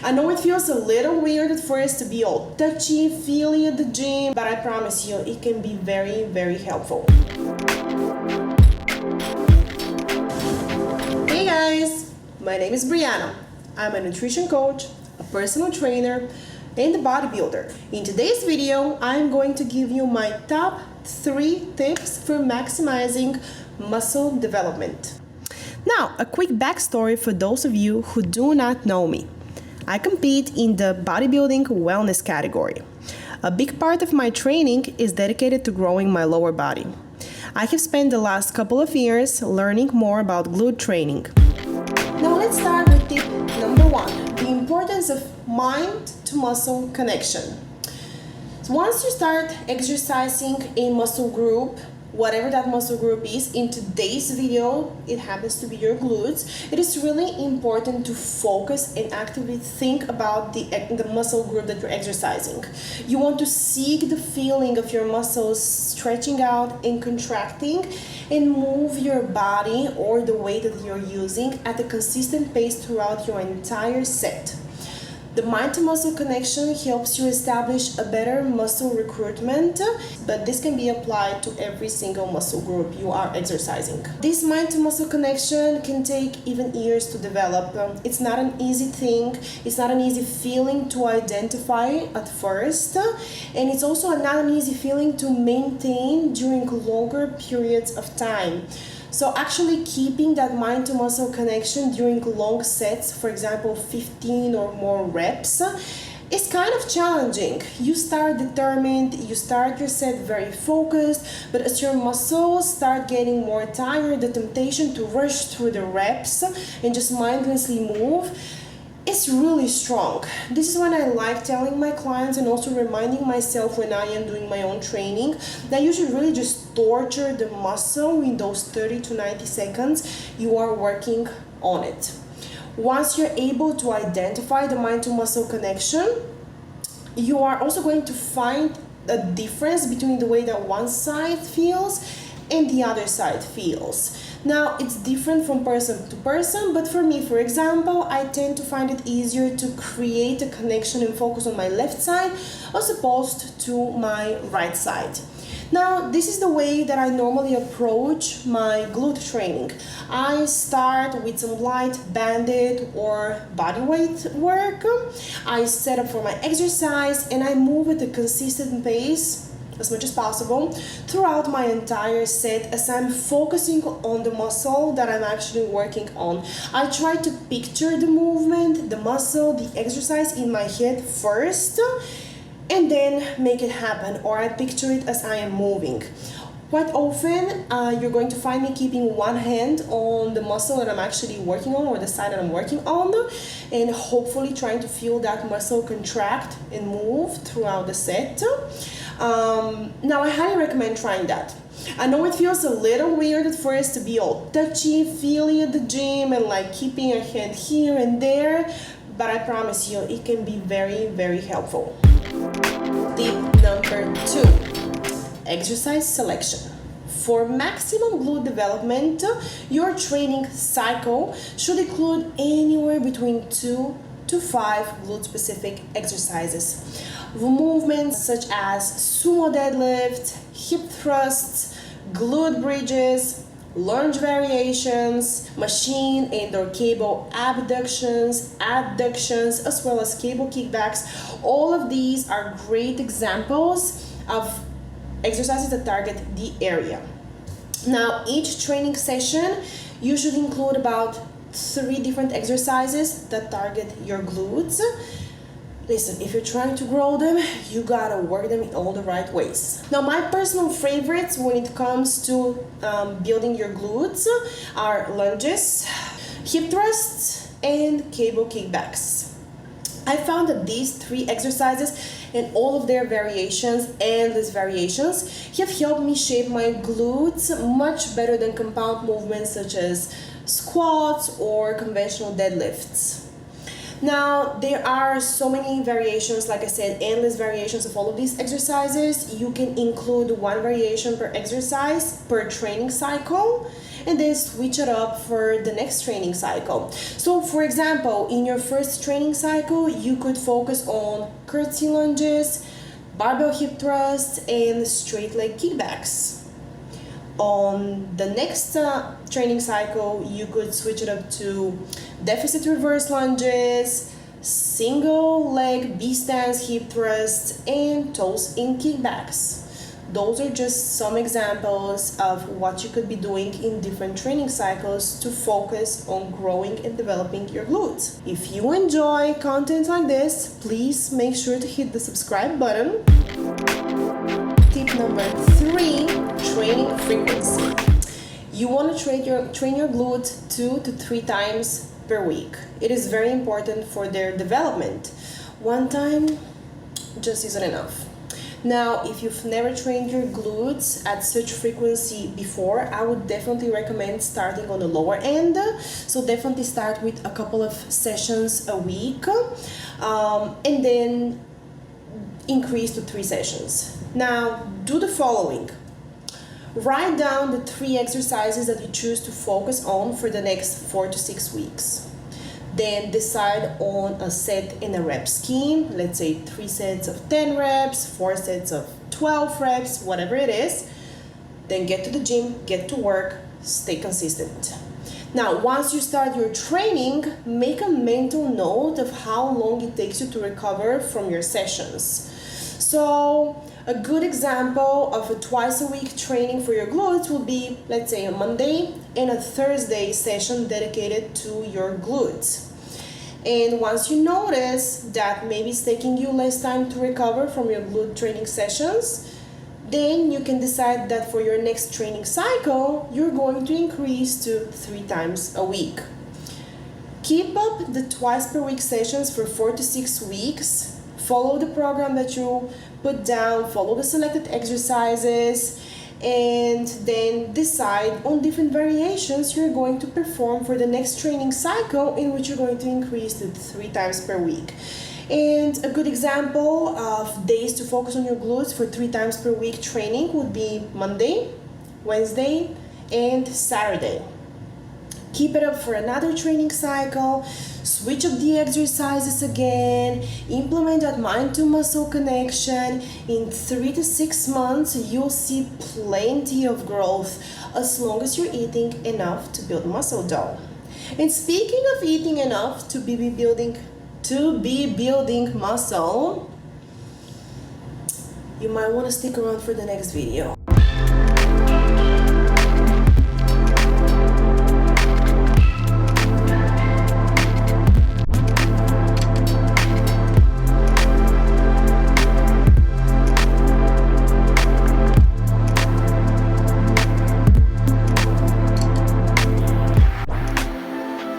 I know it feels a little weird at first to be all touchy, feely at the gym, but I promise you it can be very, very helpful. Hey guys, my name is Brianna. I'm a nutrition coach, a personal trainer, and a bodybuilder. In today's video, I'm going to give you my top 3 tips for maximizing muscle development. Now, a quick backstory for those of you who do not know me. I compete in the bodybuilding wellness category. A big part of my training is dedicated to growing my lower body. I have spent the last couple of years learning more about glute training. Now let's start with tip number 1, the importance of mind to muscle connection. So once you start exercising a muscle group, whatever that muscle group is, in today's video, it happens to be your glutes, it is really important to focus and actively think about the muscle group that you're exercising. You want to seek the feeling of your muscles stretching out and contracting and move your body or the weight that you're using at a consistent pace throughout your entire set. The mind-to-muscle connection helps you establish a better muscle recruitment, but this can be applied to every single muscle group you are exercising. This mind-to-muscle connection can take even years to develop. It's not an easy thing, it's not an easy feeling to identify at first, and it's also not an easy feeling to maintain during longer periods of time. So actually keeping that mind-to-muscle connection during long sets, for example 15 or more reps, is kind of challenging. You start determined, you start your set very focused, but as your muscles start getting more tired, the temptation to rush through the reps and just mindlessly move is really strong. This is when I like telling my clients and also reminding myself when I am doing my own training that you should really just torture the muscle in those 30 to 90 seconds you are working on it. Once you're able to identify the mind-to-muscle connection, you are also going to find a difference between the way that one side feels and the other side feels. Now, it's different from person to person, but for me, for example, I tend to find it easier to create a connection and focus on my left side as opposed to my right side. Now, this is the way that I normally approach my glute training. I start with some light banded or bodyweight work. I set up for my exercise and I move at a consistent pace as much as possible throughout my entire set as I'm focusing on the muscle that I'm actually working on. I try to picture the movement, the muscle, the exercise in my head first and then make it happen, or I picture it as I am moving. Quite often, you're going to find me keeping one hand on the muscle that I'm actually working on or the side that I'm working on and hopefully trying to feel that muscle contract and move throughout the set. Now, I highly recommend trying that. I know it feels a little weird at first to be all touchy, feely at the gym and like keeping a hand here and there, but I promise you it can be very, very helpful. Tip number 2. Exercise selection. For maximum glute development, your training cycle should include anywhere between 2 to 5 glute-specific exercises. Movements such as sumo deadlift, hip thrusts, glute bridges, lunge variations, machine and/or cable abductions, adductions, as well as cable kickbacks. All of these are great examples of exercises that target the area. Now, each training session you should include about 3 different exercises that target your glutes. Listen, if you're trying to grow them, you gotta work them in all the right ways. Now, my personal favorites when it comes to building your glutes are lunges, hip thrusts, and cable kickbacks. I found that these 3 exercises and all of their variations, endless variations, have helped me shape my glutes much better than compound movements such as squats or conventional deadlifts. Now, there are so many variations, like I said, endless variations of all of these exercises. You can include 1 variation per exercise per training cycle, and then switch it up for the next training cycle. So for example, in your first training cycle, you could focus on curtsy lunges, barbell hip thrusts, and straight leg kickbacks. On the next training cycle, you could switch it up to deficit reverse lunges, single leg B stance hip thrusts, and toes in kickbacks. Those are just some examples of what you could be doing in different training cycles to focus on growing and developing your glutes. If you enjoy content like this, please make sure to hit the subscribe button. Tip number 3, training frequency. You want to train your glute 2 to 3 times per week. It is very important for their development. One time just isn't enough. Now, if you've never trained your glutes at such frequency before, I would definitely recommend starting on the lower end. So definitely start with a couple of sessions a week, and then increase to 3 sessions. Now, do the following. Write down the 3 exercises that you choose to focus on for the next 4 to 6 weeks. Then decide on a set and a rep scheme. Let's say 3 sets of 10 reps, 4 sets of 12 reps, whatever it is. Then get to the gym, get to work, stay consistent. Now, once you start your training, make a mental note of how long it takes you to recover from your sessions. So, a good example of a twice a week training for your glutes will be, let's say, a Monday and a Thursday session dedicated to your glutes. And once you notice that maybe it's taking you less time to recover from your glute training sessions, then you can decide that for your next training cycle, you're going to increase to 3 times a week. Keep up the twice per week sessions for 4 to 6 weeks. Follow the program that you put down, follow the selected exercises, and then decide on different variations you're going to perform for the next training cycle, in which you're going to increase to 3 times per week. And a good example of days to focus on your glutes for 3 times per week training would be Monday, Wednesday, and Saturday. Keep it up for another training cycle, switch up the exercises again, implement that mind to muscle connection. In 3 to 6 months, you'll see plenty of growth as long as you're eating enough to build muscle though. And speaking of eating enough to be building muscle, you might want to stick around for the next video.